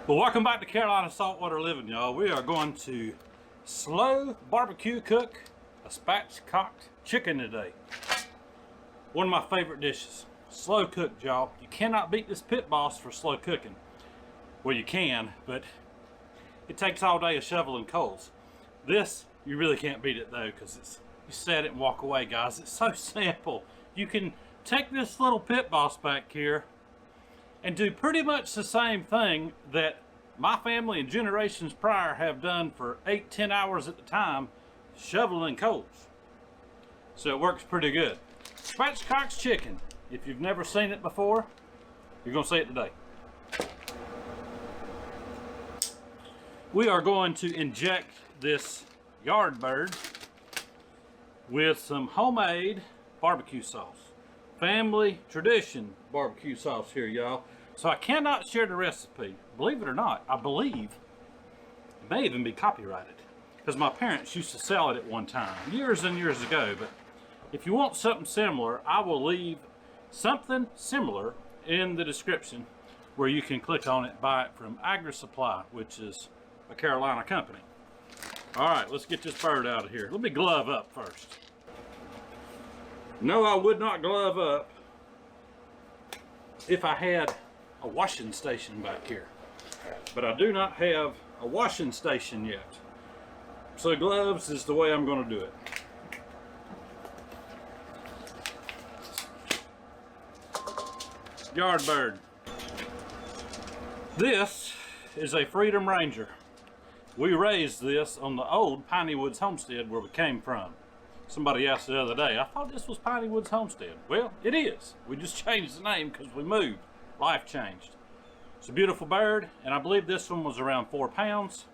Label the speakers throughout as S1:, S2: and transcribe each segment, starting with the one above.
S1: Well, welcome back to Carolina Saltwater Living, y'all. We are going to slow barbecue cook a spatchcocked chicken today. One of my favorite dishes. Slow cooked, y'all. You cannot beat this pit boss for slow cooking. Well, you can, but it takes all day of shoveling coals. This, you really can't beat it though, because you set it and walk away, guys. It's so simple. You can take this little pit boss back here and do pretty much the same thing that my family and generations prior have done for 8-10 hours at the time, shoveling coals. So it works pretty good. Spatchcocked chicken. If you've never seen it before, you're gonna see it today. We are going to inject this yard bird with some homemade barbecue sauce. Family tradition barbecue sauce here, y'all. So I cannot share the recipe. Believe it or not, I believe it may even be copyrighted, because my parents used to sell it at one time, years and years ago. But if you want something similar, I will leave something similar in the description where you can click on it, buy it from Agrisupply, which is a Carolina company. All right, let's get this bird out of here. Let me glove up first. No, I would not glove up if I had a washing station back here, but I do not have a washing station yet. So gloves is the way I'm going to do it. Yard bird. This is a Freedom Ranger. We raised this on the old Piney Woods homestead where we came from. Somebody asked the other day, I thought this was Piney Woods homestead. Well, it is. We just changed the name because we moved. Life changed. It's a beautiful bird, and I believe this one was around 4 pounds.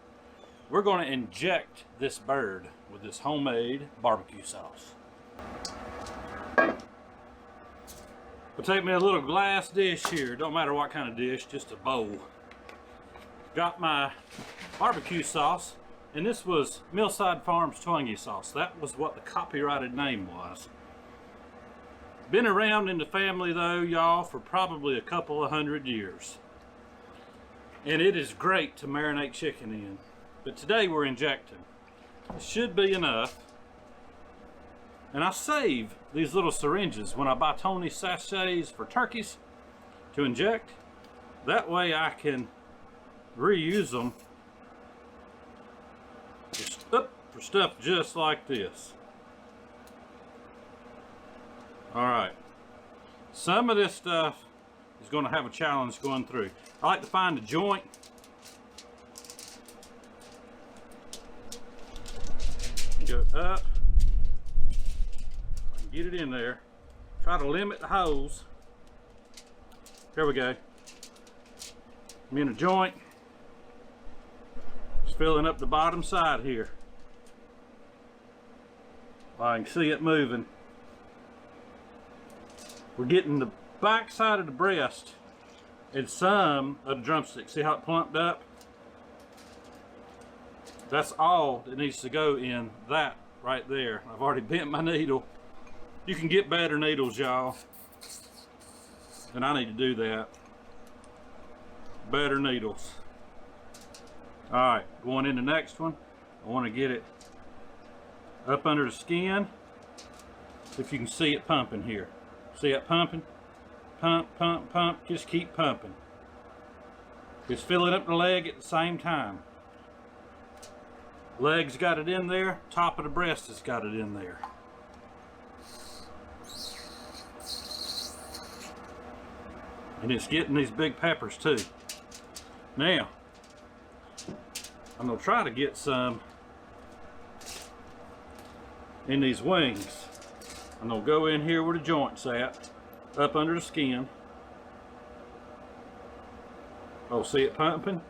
S1: We're going to inject this bird with this homemade barbecue sauce. I'll take me a little glass dish here. Don't matter what kind of dish, just a bowl. Got my barbecue sauce, and this was Millside Farms Twangy sauce. That was what the copyrighted name was. Been around in the family though, y'all, for probably a couple of 100 years. And it is great to marinate chicken in. But today we're injecting. It should be enough. And I save these little syringes when I buy Tony sachets for turkeys to inject. That way I can reuse them for stuff just like this. Alright, some of this stuff is going to have a challenge going through. I like to find a joint. Go up. I can get it in there. Try to limit the holes. There we go. I'm in a joint. Just filling up the bottom side here. I can see it moving. We're getting the back side of the breast and some of the drumstick. See how it plumped up? That's all that needs to go in that right there. I've already bent my needle. You can get better needles, y'all, and I need to do that. Better needles. All right, going in the next one. I want to get it up under the skin. See if you can see it pumping here. See it pumping? Pump, pump, pump. Just keep pumping. Just filling up the leg at the same time. Legs got it in there. Top of the breast has got it in there. And it's getting these big peppers too. Now, I'm going to try to get some in these wings. I'm going to go in here where the joint's at, up under the skin. Oh, see it pumping?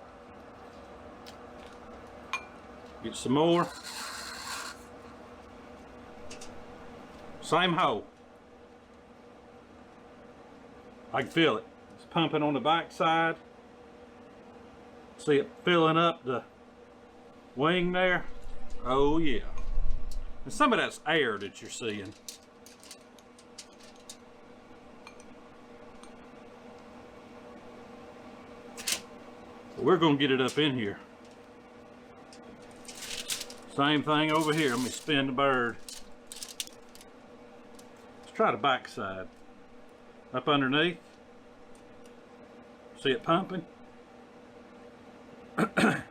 S1: Get some more. Same hole. I can feel it. It's pumping on the back side. See it filling up the wing there? Oh yeah. And some of that's air that you're seeing. But we're gonna get it up in here. Same thing over here. Let me spin the bird. Let's try the back side. Up underneath. See it pumping? And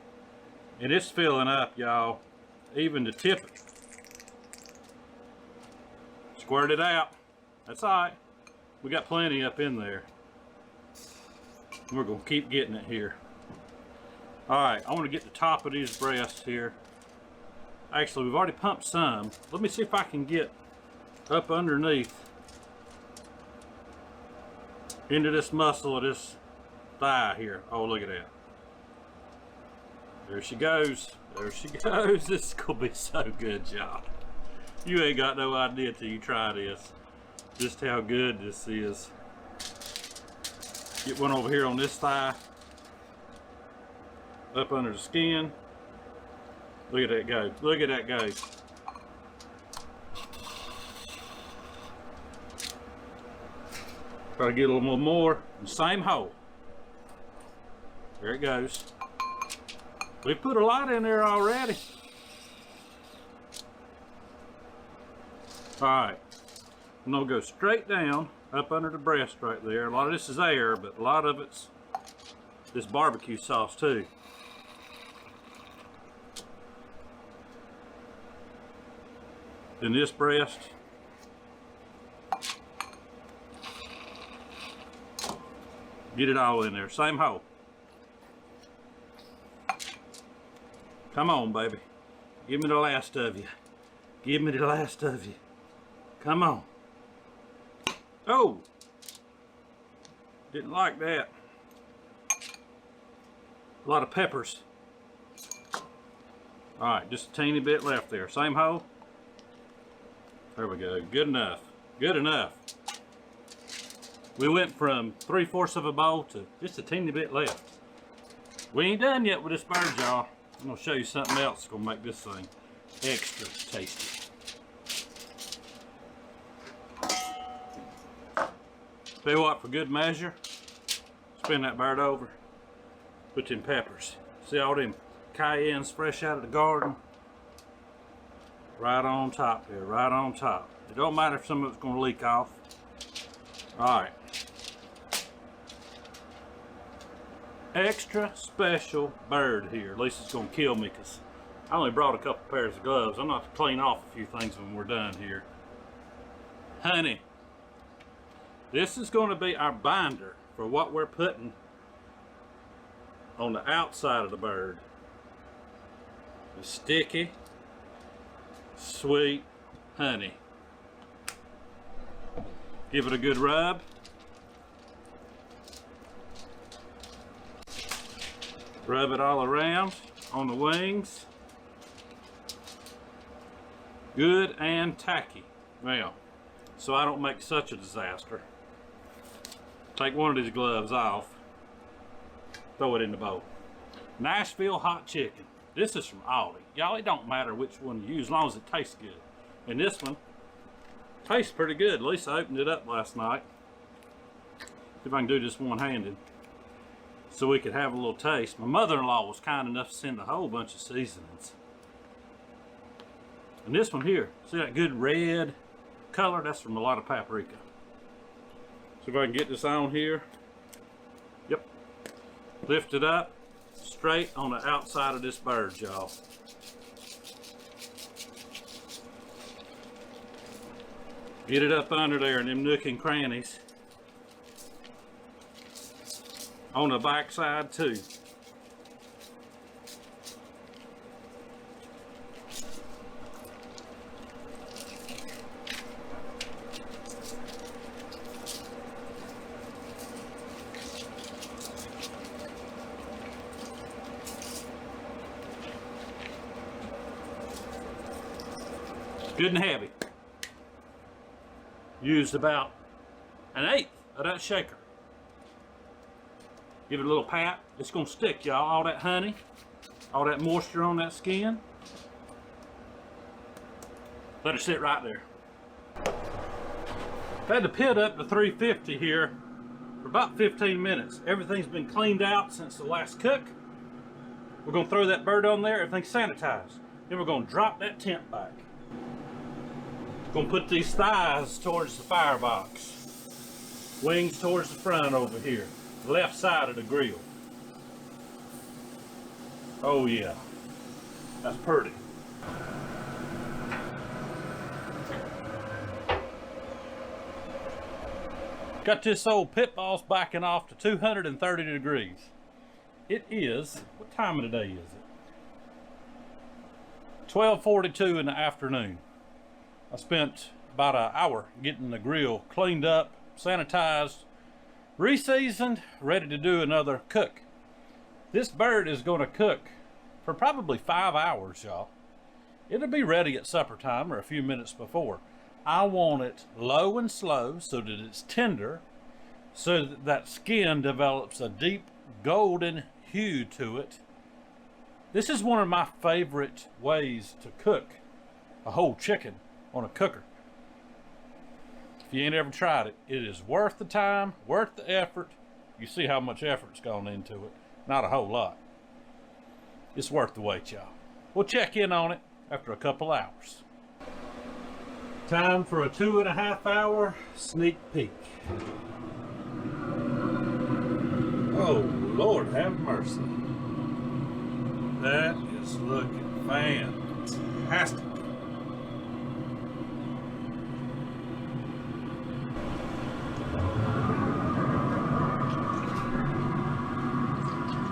S1: it's filling up, y'all. Even to tip it. Squirt it out. That's alright. We got plenty up in there. We're gonna keep getting it here. Alright, I want to get the top of these breasts here. Actually, we've already pumped some. Let me see if I can get up underneath into this muscle of this thigh here. Oh, look at that. There she goes. There she goes. This is gonna be so good, y'all. You ain't got no idea till you try this. Just how good this is. Get one over here on this thigh. Up under the skin. Look at that go. Look at that go. Try to get a little more. Same hole. There it goes. We put a lot in there already. Alright. I'm going to go straight down up under the breast right there. A lot of this is air, but a lot of it's this barbecue sauce too. Then this breast. Get it all in there. Same hole. Come on, baby. Give me the last of you. Give me the last of you. Come on. Oh! Didn't like that. A lot of peppers. Alright, just a teeny bit left there. Same hole. There we go. Good enough. Good enough. We went from 3/4 of a bowl to just a teeny bit left. We ain't done yet with this bird, y'all. I'm going to show you something else that's going to make this thing extra tasty. Tell you what, for good measure, spin that bird over, put them peppers. See all them cayennes fresh out of the garden? Right on top here, right on top. It don't matter if some of it's going to leak off. Alright. Extra special bird here. At least it's going to kill me because I only brought a couple pairs of gloves. I'm going to have to clean off a few things when we're done here. Honey, this is going to be our binder for what we're putting on the outside of the bird. The sticky, sweet honey. Give it a good rub. Rub it all around on the wings. Good and tacky. Well, so I don't make such a disaster. Take one of these gloves off. Throw it in the bowl. Nashville hot chicken. This is from Aldi. Y'all, it don't matter which one you use as long as it tastes good. And this one tastes pretty good. At least I opened it up last night. See if I can do this one-handed so we could have a little taste. My mother-in-law was kind enough to send a whole bunch of seasonings. And this one here, see that good red color? That's from a lot of paprika. So if I can get this on here. Yep. Lift it up straight on the outside of this bird, y'all. Get it up under there in them nook and crannies. On the back side too. Good and heavy. Used about 1/8 of that shaker. Give it a little pat. It's gonna stick, y'all. All that honey, all that moisture on that skin. Let it sit right there. I've had the pit up to 350 here for about 15 minutes. Everything's been cleaned out since the last cook. We're gonna throw that bird on there, everything's sanitized. Then we're gonna drop that tent back. Gonna put these thighs towards the firebox. Wings towards the front over here. Left side of the grill. Oh yeah, that's pretty. Got this old pit boss backing off to 230 degrees. It is, what time of the day is it? 12:42 in the afternoon. I spent about an hour getting the grill cleaned up, sanitized, re-seasoned, ready to do another cook. This bird is going to cook for probably 5 hours, y'all. It'll be ready at supper time or a few minutes before. I want it low and slow so that it's tender, so that that skin develops a deep golden hue to it. This is one of my favorite ways to cook a whole chicken on a cooker. If you ain't ever tried it, it is worth the time, worth the effort. You see how much effort's gone into it. Not a whole lot. It's worth the wait, y'all. We'll check in on it after a couple hours. Time for a 2.5 hour sneak peek. Oh, Lord have mercy. That is looking fantastic.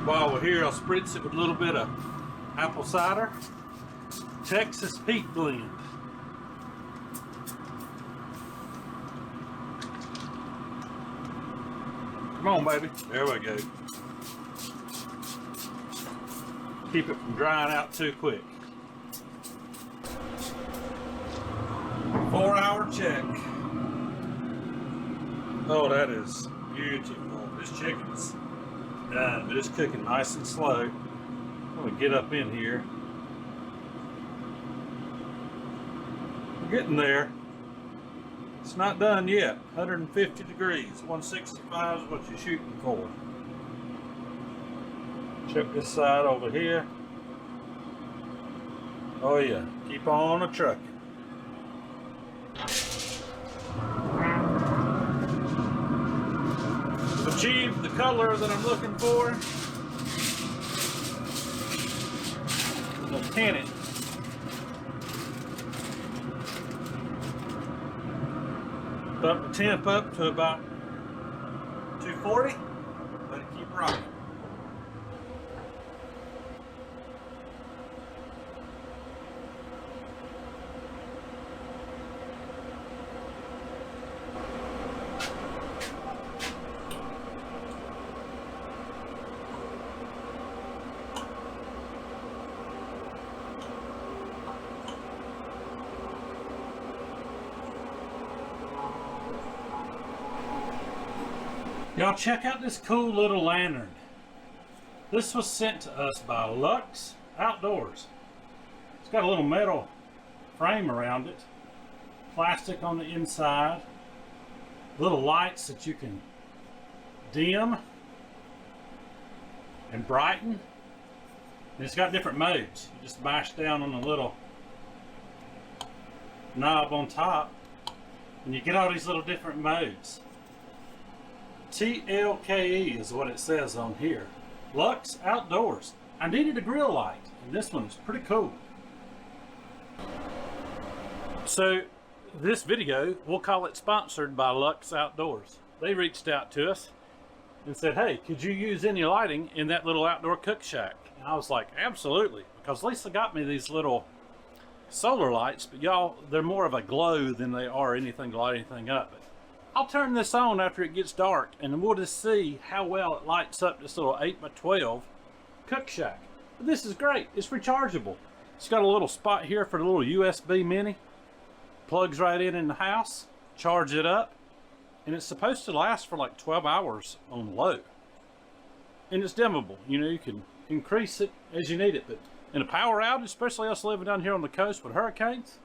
S1: While we're here, I'll spritz it with a little bit of apple cider, Texas Peach Blend. Come on, baby. There we go. Keep it from drying out too quick. 4-hour check. Oh, that is beautiful. This chicken's done, but it's cooking nice and slow. I'm gonna get up in here. We're getting there. It's not done yet. 150 degrees. 165 is what you're shooting for. Check this side over here. Oh yeah, keep on a trucking. Achieved the color that I'm looking for. We'll can it. Bump the temp up to about 240. Let it keep rocking. Y'all check out this cool little lantern. This was sent to us by Lux Outdoors. It's got a little metal frame around it, plastic on the inside, little lights that you can dim and brighten. And it's got different modes. You just mash down on the little knob on top and you get all these little different modes. TLKE is what it says on here. Lux Outdoors. I needed a grill light, and this one's pretty cool. So, this video, we'll call it sponsored by Lux Outdoors. They reached out to us and said, hey, could you use any lighting in that little outdoor cook shack? And I was like, absolutely, because Lisa got me these little solar lights, but y'all, they're more of a glow than they are anything to light anything up. But I'll turn this on after it gets dark, and then we'll just see how well it lights up this little 8x12 cook shack. But this is great. It's rechargeable. It's got a little spot here for the little USB mini. Plugs right in the house. Charge it up. And it's supposed to last for like 12 hours on low. And it's dimmable. You know, you can increase it as you need it. But in a power outage, especially us living down here on the coast with hurricanes,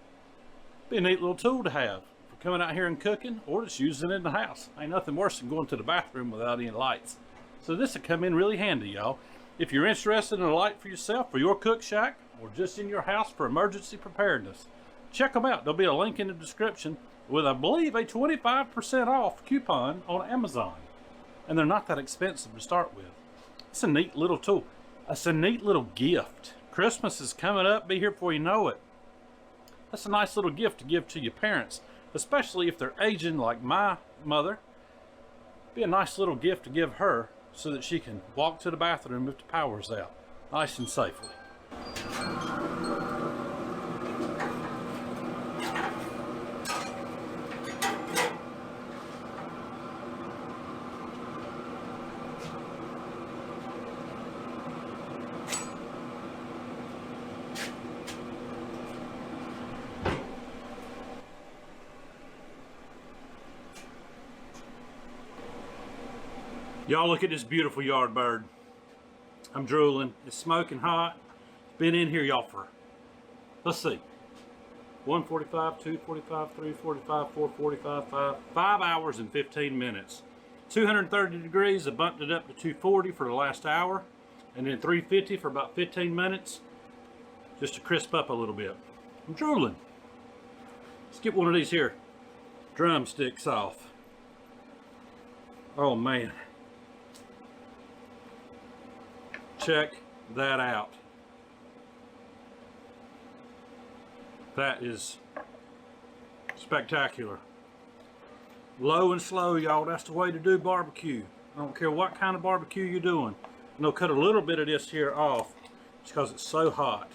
S1: be a neat little tool to have. Coming out here and cooking, or just using it in the house. Ain't nothing worse than going to the bathroom without any lights. So this will come in really handy, y'all. If you're interested in a light for yourself, for your cook shack, or just in your house for emergency preparedness, check them out. There'll be a link in the description with, I believe, a 25% off coupon on Amazon. And they're not that expensive to start with. It's a neat little tool. It's a neat little gift. Christmas is coming up, be here before you know it. That's a nice little gift to give to your parents, especially if they're aging like my mother. Be a nice little gift to give her so that she can walk to the bathroom if the power's out, nice and safely. Y'all look at this beautiful yard bird. I'm drooling. It's smoking hot. It's been in here, y'all, for, let's see, 1:45, 2:45, 3:45, 4:45, 5 hours and 15 minutes. 230 degrees. I bumped it up to 240 for the last hour, and then 350 for about 15 minutes, just to crisp up a little bit. I'm drooling. Let's get one of these here drumsticks off. Oh man. Check that out. That is spectacular. Low and slow, y'all. That's the way to do barbecue. I don't care what kind of barbecue you're doing. I'm gonna cut a little bit of this here off just because it's so hot.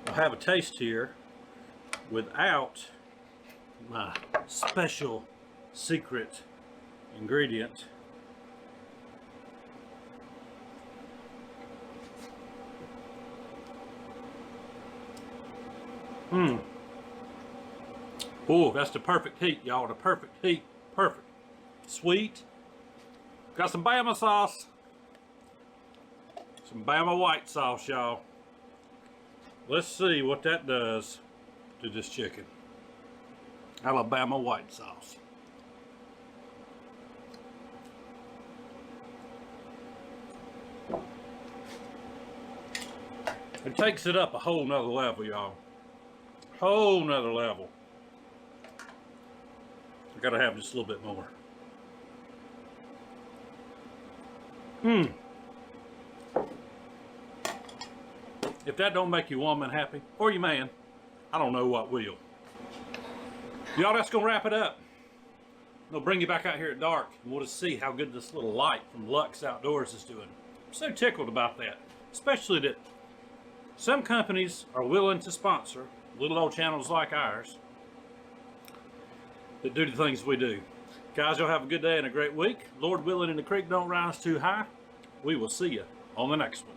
S1: I'll have a taste here without my special secret ingredient. Oh, that's the perfect heat, y'all. The perfect heat. Perfect. Sweet. Got some Bama sauce. Some Bama white sauce, y'all. Let's see what that does to this chicken. Alabama white sauce. It takes it up a whole nother level, y'all. Whole nother level. I gotta have just a little bit more. If that don't make your woman happy, or your man, I don't know what will. Y'all, that's gonna wrap it up. I'll bring you back out here at dark, and we'll just see how good this little light from Lux Outdoors is doing. I'm so tickled about that, especially that some companies are willing to sponsor little old channels like ours that do the things we do. Guys, y'all have a good day and a great week. Lord willing and the creek don't rise too high. We will see you on the next one.